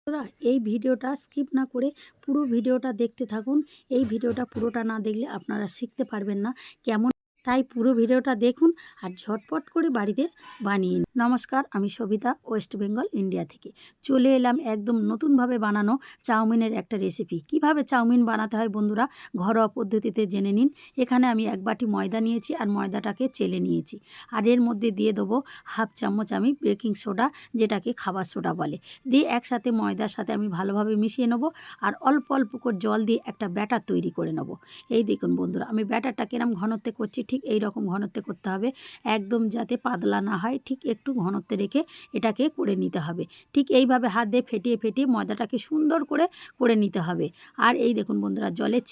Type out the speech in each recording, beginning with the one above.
বন্ধুরা, এই ভিডিওটা স্কিপ না করে পুরো ভিডিওটা দেখতে থাকুন। এই ভিডিওটা পুরোটা না দেখলে আপনারা শিখতে পারবেন না কেমন, তাই পুরো ভিডিওটা দেখুন আর ঝটপট করে বাড়িতে বানিয়ে নিন। নমস্কার, আমি সবিতা, ওয়েস্ট বেঙ্গল, ইন্ডিয়া থেকে চলে এলাম একদম নতুনভাবে বানানো চাউমিনের একটা রেসিপি। কিভাবে চাউমিন বানাতে হয় বন্ধুরা, ঘরোয়া পদ্ধতিতে জেনে নিন। এখানে আমি এক বাটি ময়দা নিয়েছি আর ময়দাটাকে চেলে নিয়েছি। আর এর মধ্যে দিয়ে দেবো হাফ চামচ আমি বেকিং সোডা, যেটাকে খাবার সোডা বলে। দিয়ে একসাথে ময়দার সাথে আমি ভালোভাবে মিশিয়ে নেব আর অল্প অল্প করে জল দিয়ে একটা ব্যাটার তৈরি করে নেব। এই দেখুন বন্ধুরা, আমি ব্যাটারটা কিরম ঘনত্বে করছি, ঠিক এই রকম ঘনত্বে করতে হবে। একদম যাতে পাতলা না হয়, ঠিক একটু ঘনত্বে রেখে এটাকে করে নিতে হবে। ঠিক এইভাবে হাত দিয়ে ফেটিয়ে ফেটিয়ে ময়দাটাকে সুন্দর করে নিতে হবে। আর এই দেখুন বন্ধুরা, জলের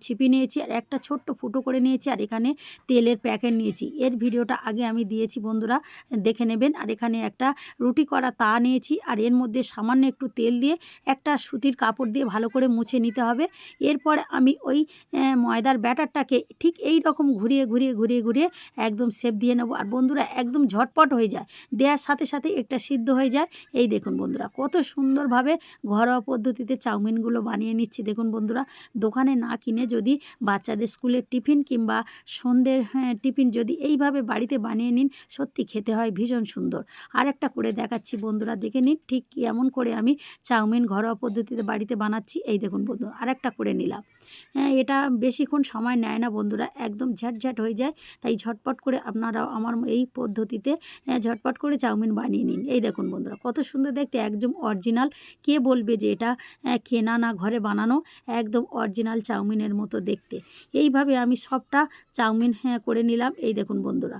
ছিপি নিয়েছি আর একটা ছোট্ট ফুটো করে নিয়েছি আর এখানে তেলের প্যাকেট নিয়েছি। এর ভিডিওটা আগে আমি দিয়েছি বন্ধুরা, দেখে নেবেন। আর এখানে একটা রুটি করা তা নিয়েছি আর এর মধ্যে সামান্য একটু তেল দিয়ে একটা সুতির কাপড় দিয়ে ভালো করে মুছে নিতে হবে। এরপর আমি ওই ময়দার ব্যাটারটাকে ঠিক এই রকম ঘুরিয়ে ঘুরিয়ে ঘুরিয়ে ঘুরিয়ে একদম শেপ দিয়ে নেব। আর বন্ধুরা, একদম ঝটপট হয়ে যায়, দেওয়ার সাথে সাথে একটা সিদ্ধ হয়ে যায়। এই দেখুন বন্ধুরা, কত সুন্দরভাবে ঘরোয়া পদ্ধতিতে চাউমিনগুলো বানিয়ে নিচ্ছি। দেখুন বন্ধুরা, দোকানে না কিনে যদি বাচ্চাদের স্কুলের টিফিন কিংবা সন্ধ্যের টিফিন যদি এইভাবে বাড়িতে বানিয়ে নিন, সত্যি খেতে হয় ভীষণ সুন্দর। আর একটা করে দেখাচ্ছি বন্ধুরা, দেখে নিন ঠিক কেমন করে আমি চাউমিন ঘরোয়া পদ্ধতিতে বাড়িতে বানাচ্ছি। এই দেখুন বন্ধুরা, আর একটা করে নিলাম। এটা বেশিক্ষণ সময় নেয় না বন্ধুরা, একদম ঝটঝট হয়ে যায়। তাই ঝটপট করে আপনারাও আমার এই পদ্ধতিতে ঝটপট করে চাউমিন বানিয়ে নিন। এই দেখুন বন্ধুরা, কত সুন্দর দেখতে, একদম অরিজিনাল। কে বলবে যে এটা কেনা না ঘরে বানানো, একদম অরিজিনাল চাউমিনের মতো দেখতে। এইভাবে আমি সবটা চাউমিন করে নিলাম। এই দেখুন বন্ধুরা,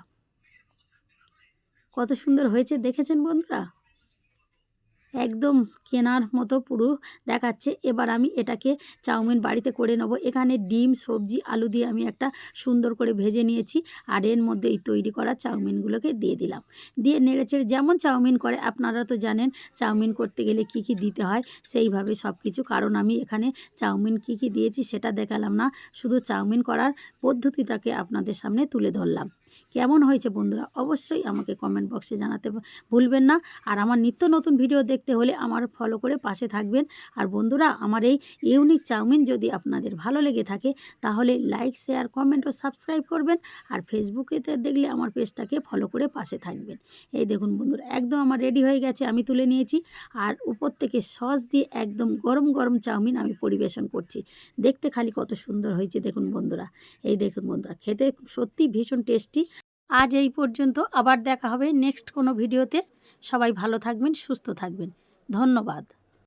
কত সুন্দর হয়েছে, দেখেছেন বন্ধুরা, একদম কেনার মতো পুরো দেখাচ্ছে। এবার আমি এটাকে চাউমিন বাড়িতে করে নেব। এখানে ডিম, সবজি, আলু দিয়ে আমি একটা সুন্দর করে ভেজে নিয়েছি আর এর মধ্যে এই তৈরি করা চাউমিনগুলোকে দিয়ে দিলাম। দিয়ে নেড়েচেড়ে, যেমন চাউমিন করে আপনারা তো জানেন চাউমিন করতে গেলে কি কি দিতে হয়, সেইভাবে সব কিছু। কারণ আমি এখানে চাউমিন কি কি দিয়েছি সেটা দেখালাম না, শুধু চাউমিন করার পদ্ধতিটাকে আপনাদের সামনে তুলে ধরলাম। কেমন হয়েছে বন্ধুরা, অবশ্যই আমাকে কমেন্ট বক্সে জানাতে ভুলবেন না। আর আমার নিত্য নতুন ভিডিও দেখতে হলে আমার ফলো করে পাশে থাকবেন। আর বন্ধুরা, আমার এই ইউনিক চাউমিন যদি আপনাদের ভালো লেগে থাকে তাহলে লাইক, শেয়ার, কমেন্ট ও সাবস্ক্রাইব করবেন। আর ফেসবুকেতে দেখলে আমার পেজটাকে ফলো করে পাশে থাকবেন। এই দেখুন বন্ধুরা, একদম আমার রেডি হয়ে গেছে, আমি তুলে নিয়েছি। আর উপর থেকে সস দিয়ে একদম গরম গরম চাউমিন আমি পরিবেশন করছি। দেখতে খালি কত সুন্দর হয়েছে দেখুন বন্ধুরা। এই দেখুন বন্ধুরা, খেতে সত্যি ভীষণ টেস্টি। আজ এই পর্যন্ত, আবার দেখা হবে নেক্সট কোনো ভিডিওতে। সবাই ভালো থাকবেন, সুস্থ থাকবেন। ধন্যবাদ।